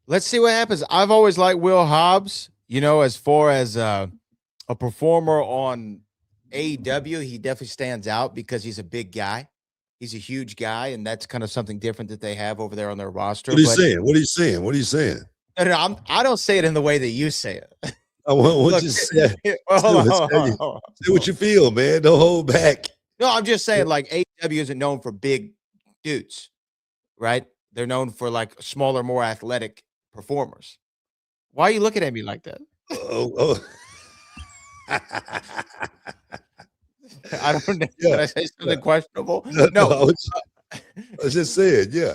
D: Let's see what happens. I've always liked Will Hobbs, as far as a performer on AEW. He definitely stands out because he's a big guy. He's a huge guy, and that's kind of something different that they have over there on their roster.
C: What are you saying? What are you saying? What are you saying?
D: No, I don't say it in the way that you say it.
C: I want you to say, say what you feel, man. Don't hold back.
D: No, I'm just saying, like, AEW isn't known for big dudes, right? They're known for like smaller, more athletic performers. Why are you looking at me like that?
C: Oh.
D: I don't know.
C: Yeah.
D: Did I say something questionable?
C: No,
D: No.
C: I was just saying, yeah.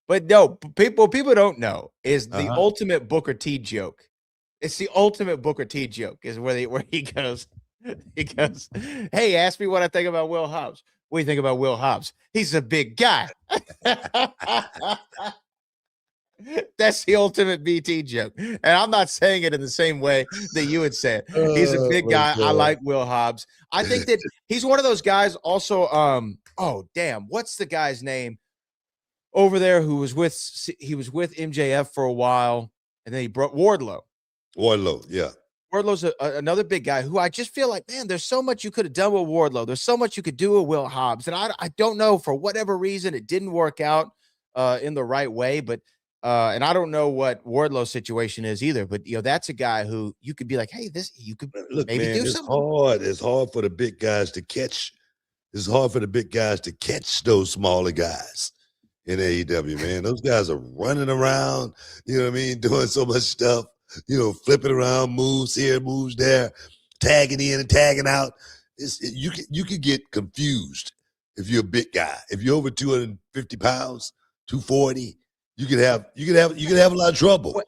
D: But no, people don't know is the
C: Uh-huh.
D: ultimate Booker T joke. It's the ultimate Booker T joke is where he goes, hey, ask me what I think about Will Hobbs. What do you think about Will Hobbs? He's a big guy. That's the ultimate BT joke. And I'm not saying it in the same way that you would say it. He's a big guy. I like Will Hobbs. I think that he's one of those guys also. Oh, damn. What's the guy's name over there who was with MJF for a while, and then he brought Wardlow.
C: Wardlow, yeah.
D: Wardlow's another big guy who I just feel like, man, there's so much you could have done with Wardlow. There's so much you could do with Will Hobbs. And I don't know, for whatever reason, it didn't work out in the right way. But and I don't know what Wardlow's situation is either. But that's a guy who you could be like, hey, you could
C: Look,
D: maybe
C: man,
D: do
C: it's
D: something.
C: hard. It's hard for the big guys to catch. It's hard for the big guys to catch those smaller guys in AEW, man. Those guys are running around, you know what I mean, doing so much stuff, flipping around, moves here, moves there, tagging in and tagging out. You could get confused if you're a big guy. If you're over 250 pounds, 240, you could have a lot of trouble.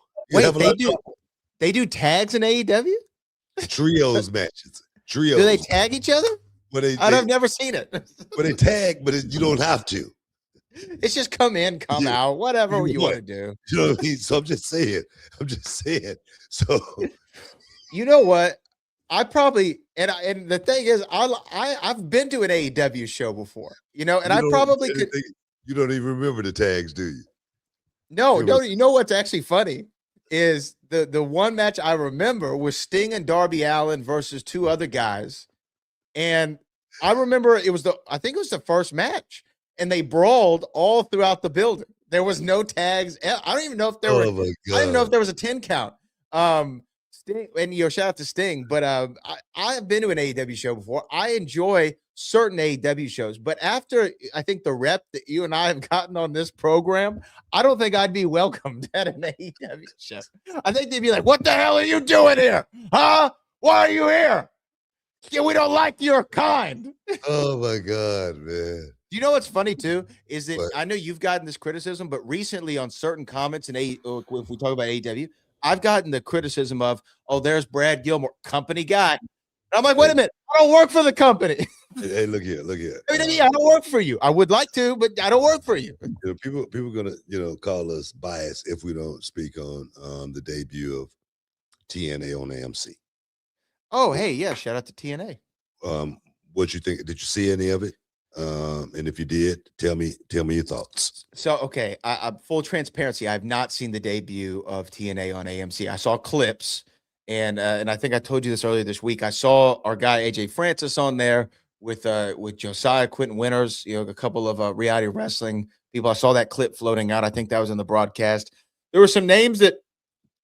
D: They do tags in AEW?
C: Trios matches. Trios.
D: Do they tag each other? I've never seen it.
C: But they tag, but you don't have to.
D: It's just come in, come out, whatever you want to do.
C: You know what I mean? So I'm just saying. So
D: you know what? I probably and the thing is, I've been to an AEW show before, and I probably could.
C: You don't even remember the tags, do you?
D: No. You know what's actually funny is the one match I remember was Sting and Darby Allin versus two other guys, and I remember I think it was the first match, and they brawled all throughout the building. There was no tags. I don't even know if there were. I don't even know if there was a 10 count. Sting, and shout out to Sting, but I have been to an AEW show before. I enjoy certain AEW shows, but after I think the rep that you and I have gotten on this program, I don't think I'd be welcomed at an AEW show. I think they'd be like, "What the hell are you doing here? Huh? Why are you here? Yeah, we don't like your kind."
C: Oh my God, man.
D: You know what's funny too is that I know you've gotten this criticism, but recently on certain comments if we talk about AEW, I've gotten the criticism of, "Oh, there's Brad Gilmore, company guy." And I'm like, wait a minute, I don't work for the company.
C: Hey, look here.
D: I don't work for you. I would like to, but I don't work for you.
C: People are gonna call us biased if we don't speak on the debut of TNA on AMC.
D: Oh, hey, yeah, shout out to TNA.
C: What you think? Did you see any of it? And if you did, tell me your thoughts.
D: So, okay, I full transparency, I have not seen the debut of TNA on AMC. I saw clips, and I think I told you this earlier this week. I saw our guy AJ Francis on there with Josiah Quentin Winters, a couple of reality wrestling people. I saw that clip floating out. I think that was in the broadcast. There were some names that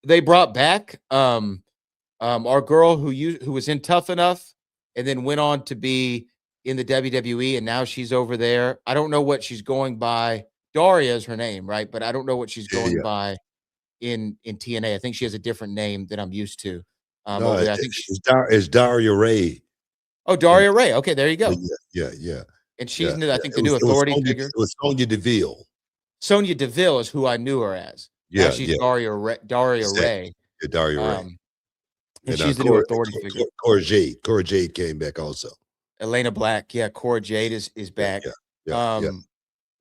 D: they brought back. Our girl who was in Tough Enough and then went on to be in the WWE, and now she's over there. I don't know what she's going by. Daria is her name, right? But I don't know what she's going by in TNA. I think she has a different name than I'm used to.
C: No, I think it's Daria Ray.
D: Oh, Daria Ray. Okay, there you go.
C: Yeah.
D: And she's new. I think the new authority figure.
C: It was Sonya Deville.
D: Sonya Deville is who I knew her as.
C: Yeah,
D: now she's Daria Ray.
C: Yeah, Daria Ray.
D: And she's the new authority figure.
C: Cora Jade came back also.
D: Elena Black, yeah. Cora Jade is back.
C: Yeah.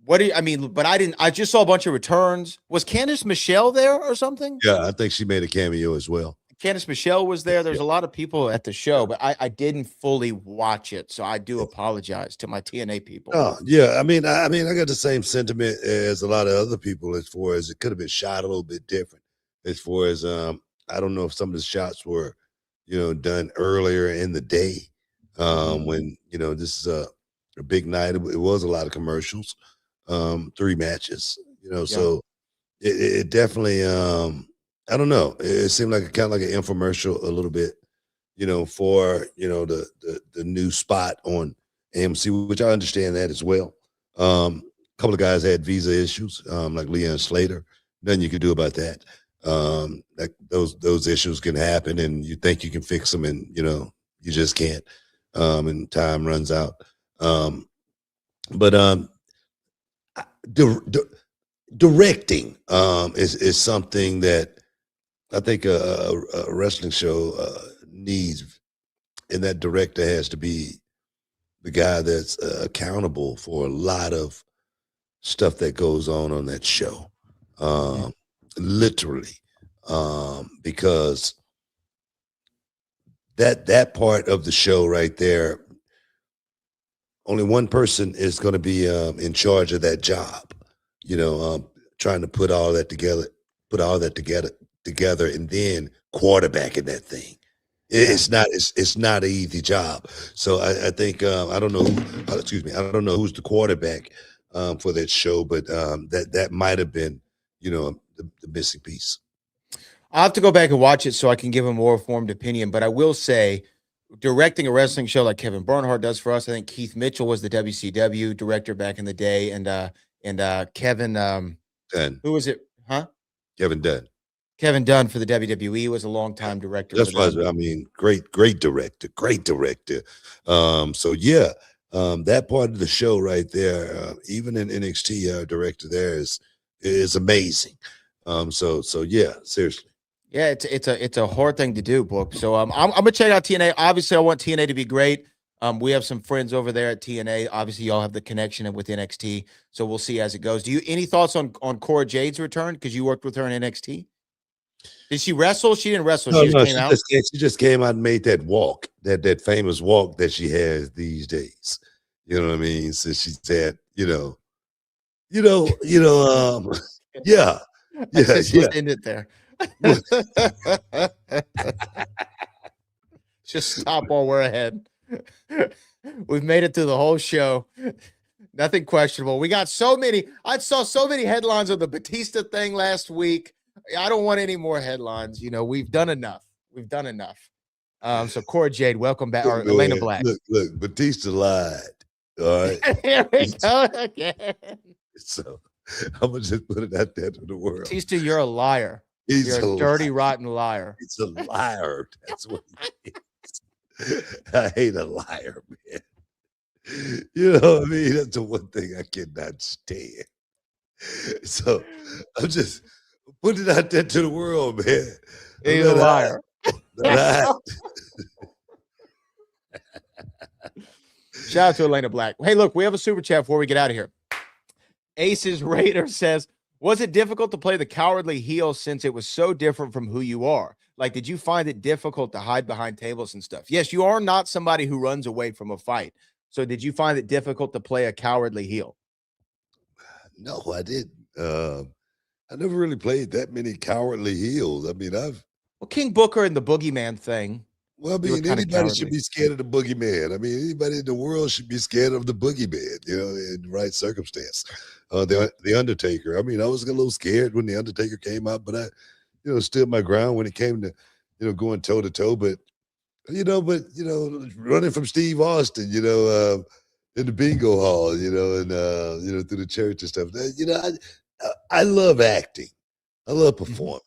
D: What do you? I mean, but I just saw a bunch of returns. Was Candice Michelle there or something?
C: Yeah, I think she made a cameo as well.
D: Candice Michelle was there. There's a lot of people at the show, but I didn't fully watch it, so I do apologize to my TNA people.
C: Oh, yeah. I mean, I got the same sentiment as a lot of other people as far as it could have been shot a little bit different. As far as I don't know if some of the shots were, done earlier in the day. When this is a big night. It was a lot of commercials, 3 matches, so it definitely I don't know. It seemed like kind of like an infomercial a little bit, for the new spot on AMC, which I understand that as well. A couple of guys had visa issues, like Leon Slater. Nothing you can do about that. Like those issues can happen, and you think you can fix them, and you just can't. And time runs out. Directing is something that I think a wrestling show needs, and that director has to be the guy that's accountable for a lot of stuff that goes on that show, literally, because that part of the show right there, only one person is going to be in charge of that job, trying to put all that together, and then quarterbacking that thing. It's not an easy job. So I think I don't know I don't know who's the quarterback for that show, but that might have been the missing piece.
D: I'll have to go back and watch it so I can give a more informed opinion. But I will say, directing a wrestling show like Kevin Bernhardt does for us, I think Keith Mitchell was the WCW director back in the day, and Kevin
C: Dunn.
D: Who was it? Huh?
C: Kevin Dunn.
D: Kevin Dunn for the WWE was a longtime director.
C: That's why I mean, great director. So yeah, that part of the show right there, even in NXT, our director there is amazing. So yeah, seriously.
D: Yeah, it's a hard thing to do, Book. So I'm gonna check out TNA. Obviously, I want TNA to be great. We have some friends over there at TNA. Obviously, y'all have the connection with NXT, so we'll see as it goes. Any thoughts on Cora Jade's return? Because you worked with her in NXT. Did she wrestle? She didn't wrestle. She just came out.
C: She just came out and made that walk, that famous walk that she has these days. You know what I mean? So she said, yeah.
D: Let's end it there. Just stop while we're ahead. We've made it through the whole show. Nothing questionable. We got so many. I saw so many headlines on the Batista thing last week. I don't want any more headlines. We've done enough. So Cora Jade, welcome back. Or Elena Black.
C: Look, Batista lied. All right.
D: Here we go again.
C: So I'm gonna just put it out there to the world.
D: Batista, you're a liar. You're a dirty, rotten liar.
C: He's a liar. That's what he is. I hate a liar, man. You know what I mean? That's the one thing I cannot stand. So I'm just putting it out there to the world, man.
D: He's a liar. Shout out to Elena Black. Hey, look, we have a super chat before we get out of here. Aces Raider says, was it difficult to play the cowardly heel since it was so different from who you are? Like, did you find it difficult to hide behind tables and stuff? Yes, you are not somebody who runs away from a fight. So did you find it difficult to play a cowardly heel?
C: No, I didn't. I never really played that many cowardly heels. I mean,
D: King Booker and the Boogeyman thing.
C: Well, I mean, anybody should be scared of the boogeyman. I mean, anybody in the world should be scared of the boogeyman, in the right circumstance. The Undertaker. I mean, I was a little scared when the Undertaker came out, but I, stood my ground when it came to, going toe to toe. But, running from Steve Austin, in the bingo hall, and through the church and stuff. I love acting. I love performing.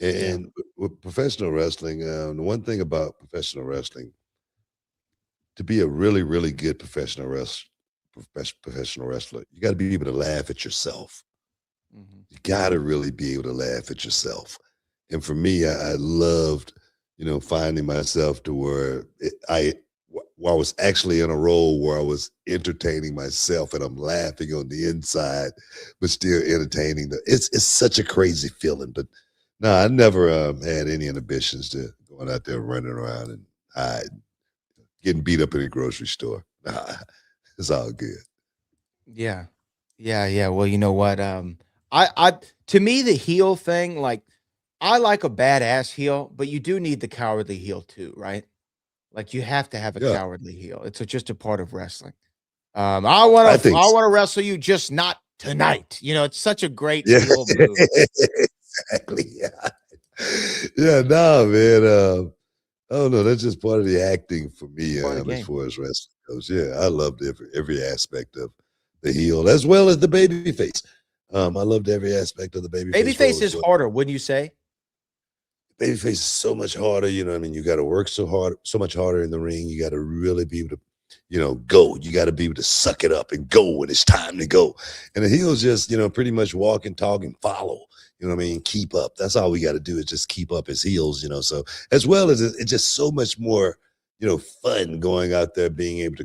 C: And with professional wrestling, the one thing about professional wrestling, to be a really, really good professional wrestler, you got to be able to laugh at yourself. You got to really be able to laugh at yourself. And for me, I loved, finding myself to where I was actually in a role where I was entertaining myself and I'm laughing on the inside, but still entertaining it's such a crazy feeling. But no, I never had any inhibitions to going out there running around and hiding, getting beat up in a grocery store. Nah, it's all good.
D: Yeah. Yeah, yeah. Well, you know what? I to me the heel thing, like I like a badass heel, but you do need the cowardly heel too, right? Like you have to have a
C: Yeah,
D: cowardly heel. It's just a part of wrestling. I want
C: I
D: to
C: think
D: I
C: so.
D: want to wrestle you, just not tonight. It's such a great
C: Yeah,
D: heel move.
C: exactly. Yeah. Yeah, no, man. I don't know. That's just part of the acting for me,
D: Part of the
C: as
D: game.
C: far as wrestling goes. Yeah, I loved every aspect of the heel as well as the baby face. I loved every aspect of the baby face role
D: Babyface
C: as
D: is
C: well.
D: harder, wouldn't you say?
C: Babyface is so much harder, I mean, you got to work so hard, so much harder in the ring. You got to really be able to, go. You got to be able to suck it up and go when it's time to go. And the heels just, pretty much walk and talk and follow. You know what I mean? Keep up. That's all we got to do is just keep up as heels. So as well as it's just so much more, fun going out there, being able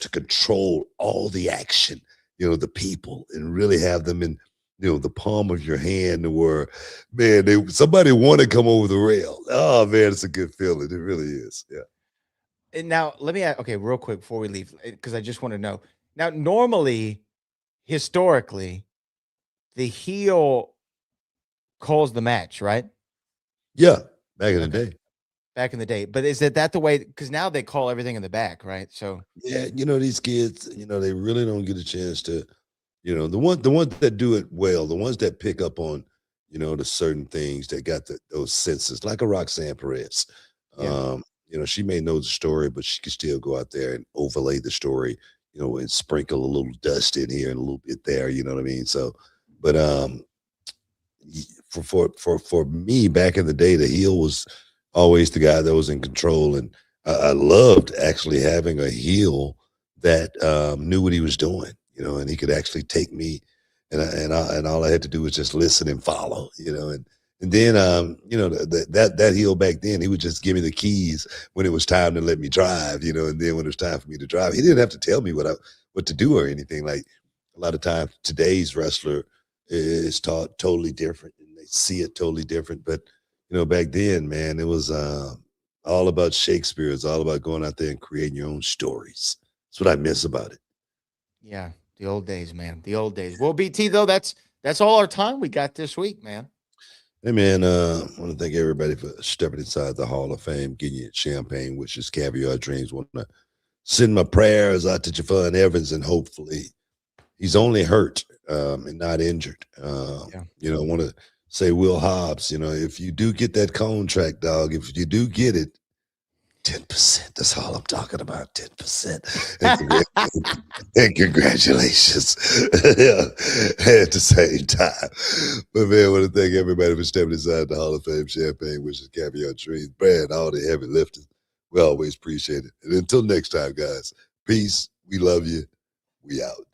C: to control all the action, the people, and really have them in, the palm of your hand, where, man, somebody want to come over the rail. Oh man, it's a good feeling. It really is. Yeah.
D: And now let me okay, real quick before we leave, because I just want to know. Now, normally, historically, the heel calls the match, right?
C: Yeah. Back in the
D: Okay.
C: day.
D: Back in the day. But is it that the way? Because now they call everything in the back, right? So
C: Yeah, these kids, they really don't get a chance to, the ones that do it well, the ones that pick up on, the certain things that got those senses, like a Roxanne Perez.
D: yeah.
C: She may know the story, but she could still go out there and overlay the story, and sprinkle a little dust in here and a little bit there, you know what I mean? So, but for me back in the day, the heel was always the guy that was in control, and I loved actually having a heel that knew what he was doing, and he could actually take me, and all I had to do was just listen and follow, and then that heel back then, he would just give me the keys when it was time to let me drive, and then when it was time for me to drive, he didn't have to tell me what to do or anything. Like a lot of times, today's wrestler is taught totally different and they see it totally different. But back then, man, it was all about Shakespeare. It's all about going out there and creating your own stories. That's what I miss about it.
D: Yeah. The old days, man. The old days. Well, BT though, that's all our time we got this week, man.
C: Hey man, I want to thank everybody for stepping inside the Hall of Fame, getting you champagne, which is caviar dreams. Want to send my prayers out to Javon Evans, and hopefully he's only hurt and not injured.
D: Yeah.
C: I want to say Will Hobbs, if you do get that contract, dog, if you do get it, 10%. That's all I'm talking about. 10%. And congratulations. Yeah, at the same time. But man, I want to thank everybody for stepping inside the Hall of Fame champagne, which is caviar trees, Brad, all the heavy lifting. We always appreciate it. And until next time, guys, peace. We love you. We out.